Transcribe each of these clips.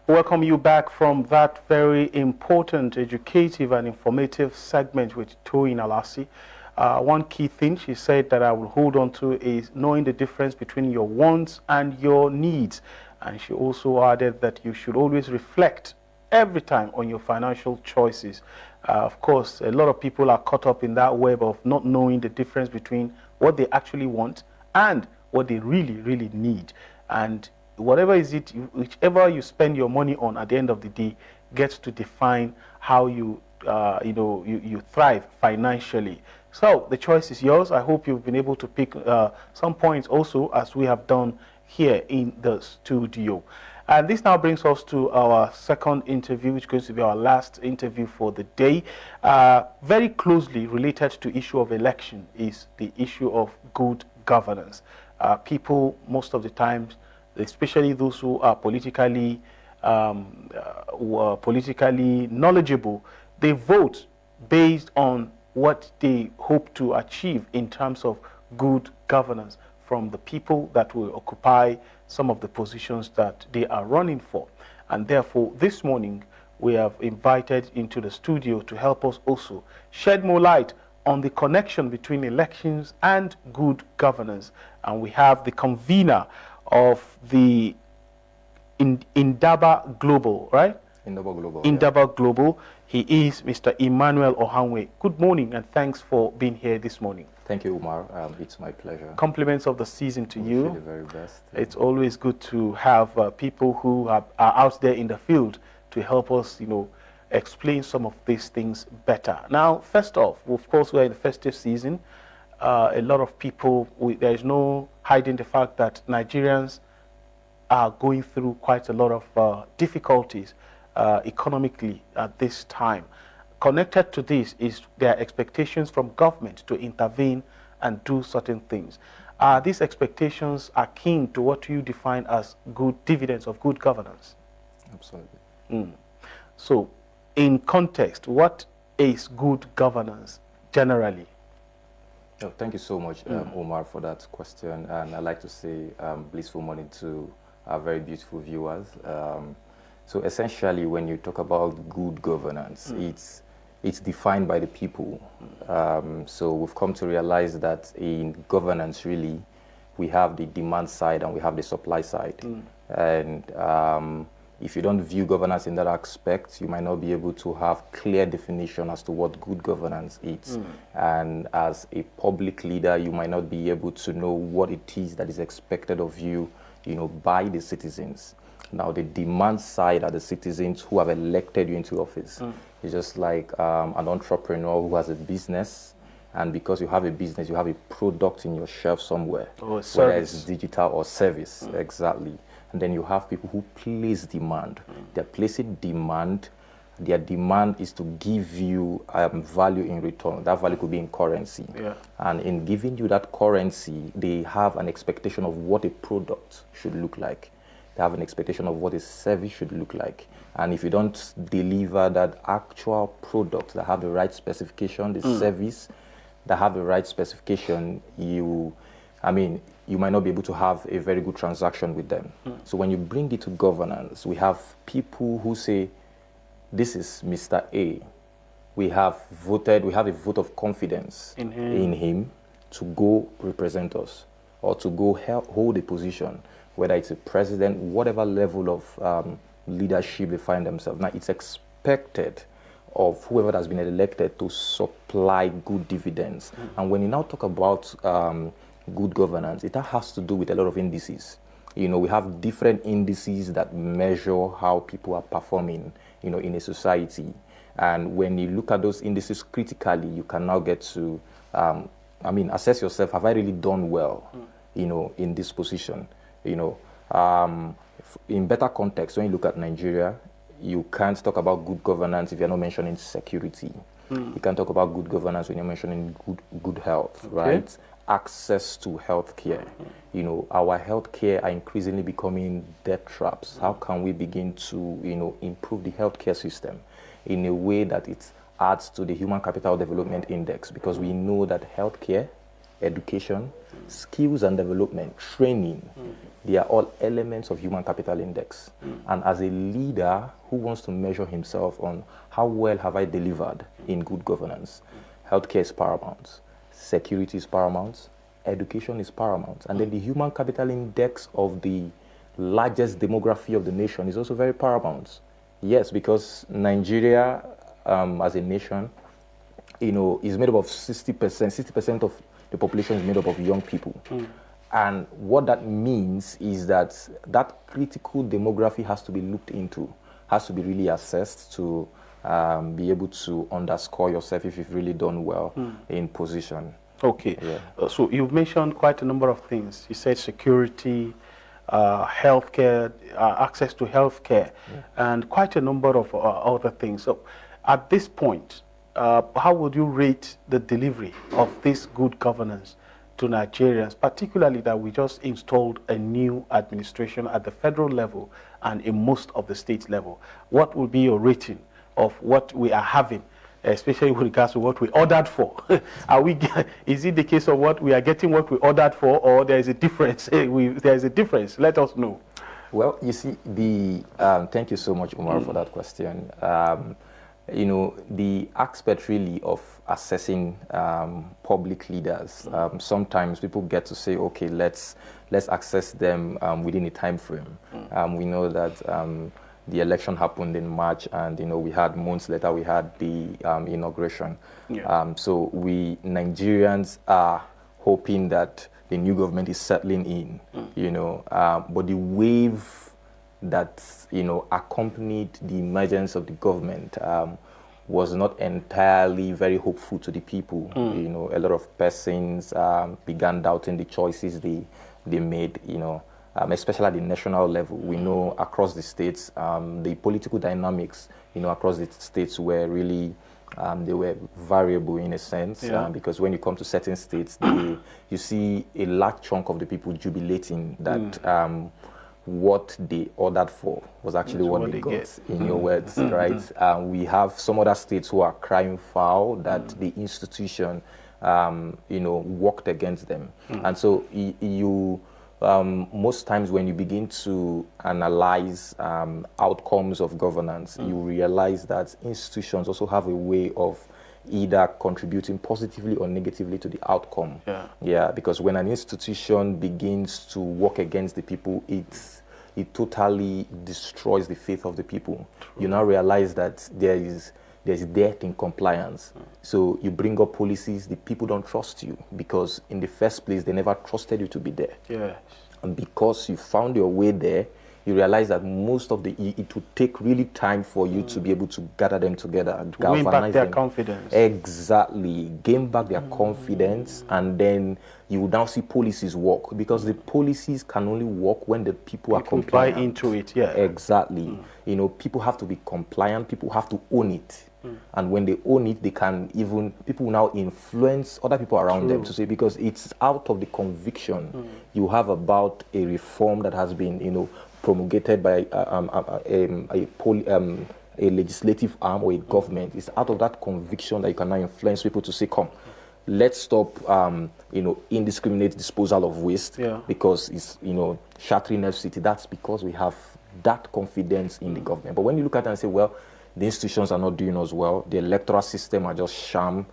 welcome you back from that very important, educative, and informative segment with Toyin Alasi. One key thing she said that I will hold on to is knowing the difference between your wants and your needs. And she also added that you should always reflect every time on your financial choices. Of course, a lot of people are caught up in that web of not knowing the difference between what they actually want and what they really need. And whatever is it, whichever you spend your money on at the end of the day gets to define how you you thrive financially. So the choice is yours. I hope you've been able to pick some points also, as we have done here in the studio. And this now brings us to our second interview, which is going to be our last interview for the day. Very closely related to issue of election is the issue of good governance. People, most of the times, especially those who are politically knowledgeable, they vote based on what they hope to achieve in terms of good governance from the people that will occupy some of the positions that they are running for. And therefore, this morning, we have invited into the studio to help us also shed more light on the connection between elections and good governance. And we have the convener of the Indaba Global, right? Indaba Global. Indaba Global. He is Mr. Emmanuel Ohanwe. Good morning and thanks for being here this morning. Thank you, Umar. It's my pleasure. Compliments of the season to you. The very best. It's always good to have people who are out there in the field to help us, explain some of these things better. Now, first off, of course, we're in the festive season. A lot of people, there is no hiding the fact that Nigerians are going through quite a lot of difficulties economically at this time. Connected to this is their expectations from government to intervene and do certain things. These expectations are keen to what you define as good dividends of good governance. Absolutely. So, in context, what is good governance generally? Oh, thank you so much, Umar, for that question. And I'd like to say blissful morning to our very beautiful viewers. So essentially, when you talk about good governance, it's defined by the people. So we've come to realize that in governance, really, we have the demand side and we have the supply side. And if you don't view governance in that aspect, you might not be able to have clear definition as to what good governance is. And as a public leader, you might not be able to know what it is that is expected of you, by the citizens. Now, the demand side are the citizens who have elected you into office. It's just like an entrepreneur who has a business, and because you have a business, you have a product in your shelf somewhere, whether it's digital or service, exactly. And then you have people who place demand. They're placing demand. Their demand is to give you value in return. That value could be in currency. And in giving you that currency, they have an expectation of what a product should look like. They have an expectation of what a service should look like. And if you don't deliver that actual product that have the right specification, the service that have the right specification, you might not be able to have a very good transaction with them. So when you bring it to governance, we have people who say, this is Mr. A. We have a vote of confidence in him to go represent us or to go hold a position, whether it's a president, whatever level of leadership they find themselves. Now, it's expected of whoever has been elected to supply good dividends. And when you now talk about good governance, it has to do with a lot of indices. We have different indices that measure how people are performing, in a society. And when you look at those indices critically, you can now get to, assess yourself, have I really done well, in this position? In better context, when you look at Nigeria, you can't talk about good governance if you're not mentioning security. You can't talk about good governance when you're mentioning good health, right? Access to healthcare. Our healthcare are increasingly becoming debt traps. How can we begin to, improve the healthcare system in a way that it adds to the Human Capital Development Index? Because we know that healthcare, education, skills and development, training, they are all elements of human capital index. And as a leader who wants to measure himself on how well have I delivered in good governance, healthcare is paramount, security is paramount, education is paramount, and then the human capital index of the largest demography of the nation is also very paramount. Yes, because Nigeria as a nation, is made up of 60%. 60% of the population is made up of young people. And what that means is that that critical demography has to be looked into, has to be really assessed to be able to underscore yourself if you've really done well in position. Okay. Yeah. So you've mentioned quite a number of things. You said security, healthcare, access to healthcare, and quite a number of other things. So at this point, how would you rate the delivery of this good governance to Nigerians, particularly that we just installed a new administration at the federal level and in most of the state level? What would be your rating of what we are having, especially with regards to what we ordered for? Is it the case of what we are getting what we ordered for, or there is a difference? There is a difference. Let us know. Well, you see, thank you so much, Umar, for that question. The aspect really of assessing public leaders, sometimes people get to say, okay, let's assess them within a time frame. We know that the election happened in March, and we had months later we had the inauguration. So we Nigerians are hoping that the new government is settling in, but the wave that accompanied the emergence of the government was not entirely very hopeful to the people. A lot of persons began doubting the choices they made. Especially at the national level, we know across the states the political dynamics across the states were really they were variable in a sense, because when you come to certain states, you see a large chunk of the people jubilating that what they ordered for was actually what they got, in your words, right? We have some other states who are crying foul that the institution, worked against them. And so you most times when you begin to analyze outcomes of governance, you realize that institutions also have a way of either contributing positively or negatively to the outcome. Because when an institution begins to work against the people, it totally destroys the faith of the people. You now realize that there's debt in compliance. So you bring up policies, the people don't trust you because in the first place they never trusted you to be there. And because you found your way there, you realize that most of it would take really time for you to be able to gather them together and win back their confidence. Exactly. Gain back their confidence, and then you will now see policies work, because the policies can only work when the people are compliant. Buy into it, Exactly. People have to be compliant, people have to own it. And when they own it, people will now influence other people around them to say, because it's out of the conviction you have about a reform that has been, promulgated by a legislative arm or a government. It's out of that conviction that you can now influence people to say, come, let's stop, indiscriminate disposal of waste because it's, shattering FCT. That's because we have that confidence in the government. But when you look at it and say, well, the institutions are not doing us well, the electoral system are just sham,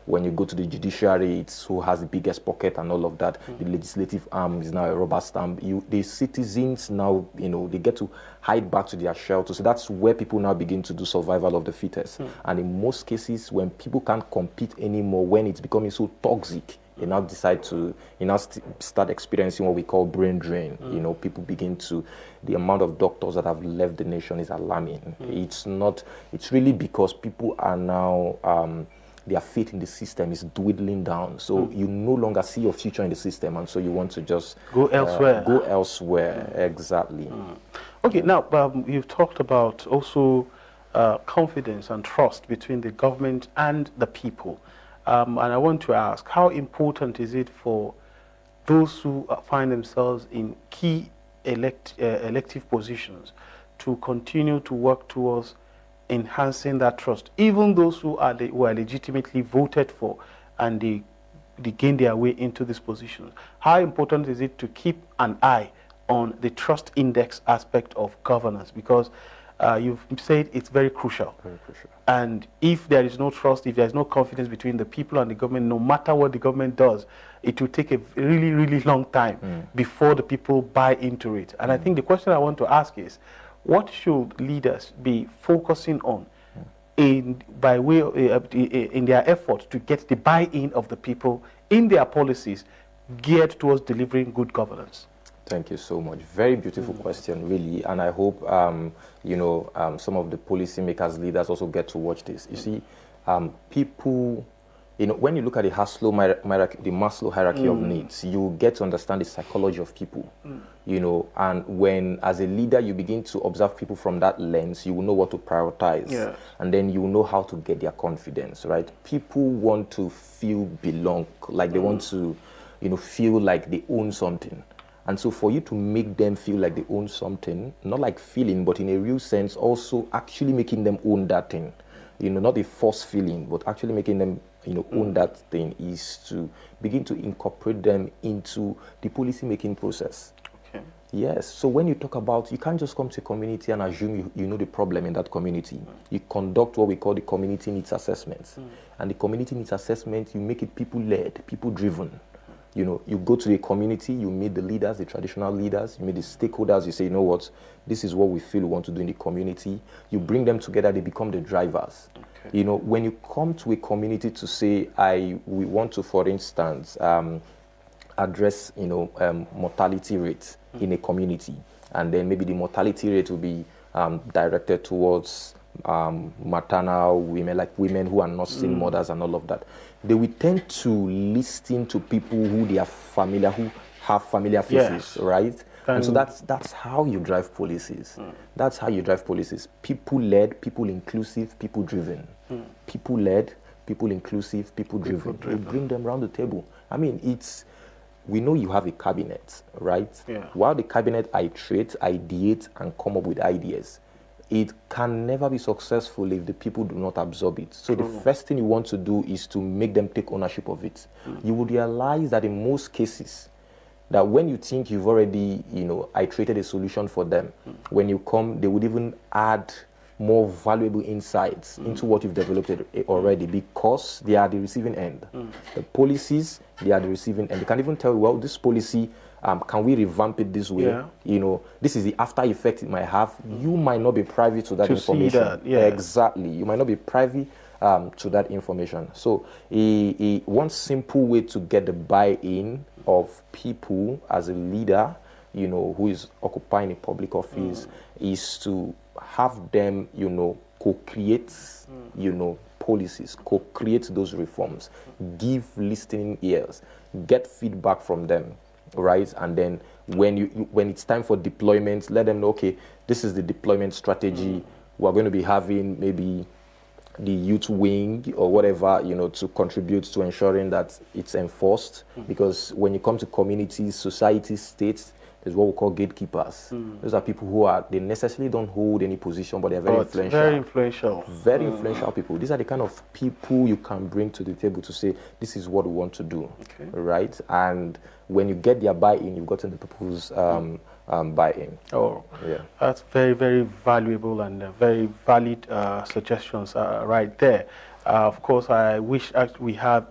when you go to the judiciary, it's who has the biggest pocket and all of that. The legislative arm is now a rubber stamp. The citizens now, they get to hide back to their shelters. So that's where people now begin to do survival of the fittest. And in most cases, when people can't compete anymore, when it's becoming so toxic, they now decide to, start experiencing what we call brain drain. People begin to, the amount of doctors that have left the nation is alarming. It's really because people are now, their faith in the system is dwindling down. So you no longer see your future in the system, and so you want to just go elsewhere. Exactly. Okay, now you've talked about also confidence and trust between the government and the people. And I want to ask, how important is it for those who find themselves in key elective positions to continue to work towards enhancing that trust, even those who are legitimately voted for and they they gain their way into these positions. How important is it to keep an eye on the trust index aspect of governance? Because you've said it's very crucial. Very crucial. And if there is no trust, if there is no confidence between the people and the government, no matter what the government does, it will take a really, really long time before the people buy into it. And I think the question I want to ask is, what should leaders be focusing on in their effort to get the buy-in of the people in their policies geared towards delivering good governance? Thank you so much. Very beautiful question, really. And I hope, some of the policymakers, leaders also get to watch this. You see, people, when you look at the Maslow hierarchy of needs, you get to understand the psychology of people, and when, as a leader, you begin to observe people from that lens, you will know what to prioritize. Yes. And then you will know how to get their confidence, right? People want to feel belong, like they want to, feel like they own something. And so for you to make them feel like they own something, not like feeling, but in a real sense, also actually making them own that thing, not a false feeling, but actually making them, own that thing, is to begin to incorporate them into the policy making process. Okay. Yes. So when you talk about, you can't just come to a community and assume you know the problem in that community. You conduct what we call the community needs assessments. And the community needs assessment, you make it people-led, people-driven. You go to the community, you meet the leaders, the traditional leaders, you meet the stakeholders, you say, you know what, this is what we feel we want to do in the community. You bring them together, they become the drivers. Okay. When you come to a community to say, we want to, for instance, address, mortality rates in a community, and then maybe the mortality rate will be directed towards maternal women, like women who are nursing mothers and all of that. They will tend to listen to people who they are familiar, who have familiar faces, yes. Right? And so that's how you drive policies. That's how you drive policies. People-led, people-inclusive, people-driven. People-led, people-inclusive, people-driven. You bring them around the table. I mean, we know you have a cabinet, right? Yeah. While the cabinet iterates, ideates, and come up with ideas, it can never be successful if the people do not absorb it. So the first thing you want to do is to make them take ownership of it. You will realize that in most cases, that when you think you've already, iterated a solution for them, when you come, they would even add more valuable insights into what you've developed already, because they are the receiving end. The policies, they are the receiving end. They can even tell you, well, this policy, can we revamp it this way? Yeah. This is the after effect it might have. You might not be privy to that information. See that, yeah. Exactly. You might not be privy to that information. So one simple way to get the buy-in of people as a leader, who is occupying a public office, is to have them, co-create, policies, co-create those reforms, give listening ears, get feedback from them. Right, and then when it's time for deployment, let them know, okay, this is the deployment strategy. We're going to be having maybe the youth wing or whatever, to contribute to ensuring that it's enforced. Because when you come to communities, societies, states, there's what we call gatekeepers. Those are people they necessarily don't hold any position, but they're very influential. Very influential. Very influential people. These are the kind of people you can bring to the table to say, this is what we want to do. Okay. Right? And when you get their buy-in, you've gotten the people's buy-in. Oh, yeah. That's very, very valuable and very valid suggestions right there. Of course, I wish we had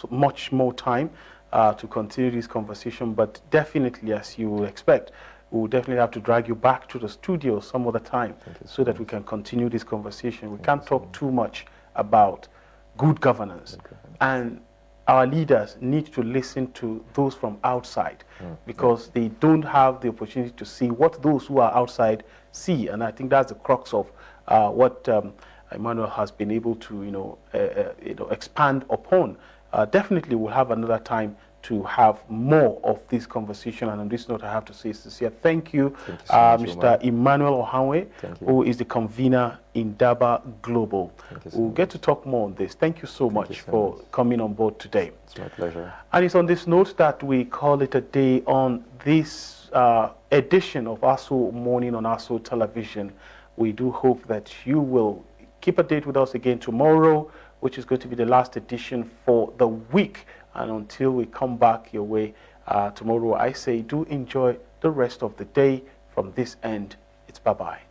much more time to continue this conversation, but definitely, as you will expect, we'll definitely have to drag you back to the studio some other time so that we can continue this conversation. We can't talk too much about good governance, and our leaders need to listen to those from outside because they don't have the opportunity to see what those who are outside see, and I think that's the crux of what Emmanuel has been able to expand upon. Definitely we'll have another time to have more of this conversation, and on this note I have to say sincere thank you, Mr. Emmanuel Ohanwe, who is the convener in DABA Global. We'll get to talk more on this. Thank you so much for coming on board today. It's my pleasure. And it's on this note that we call it a day on this edition of Aso Morning on Aso Television. We do hope that you will keep a date with us again tomorrow, which is going to be the last edition for the week. And until we come back your way tomorrow, I say do enjoy the rest of the day. From this end, it's bye-bye.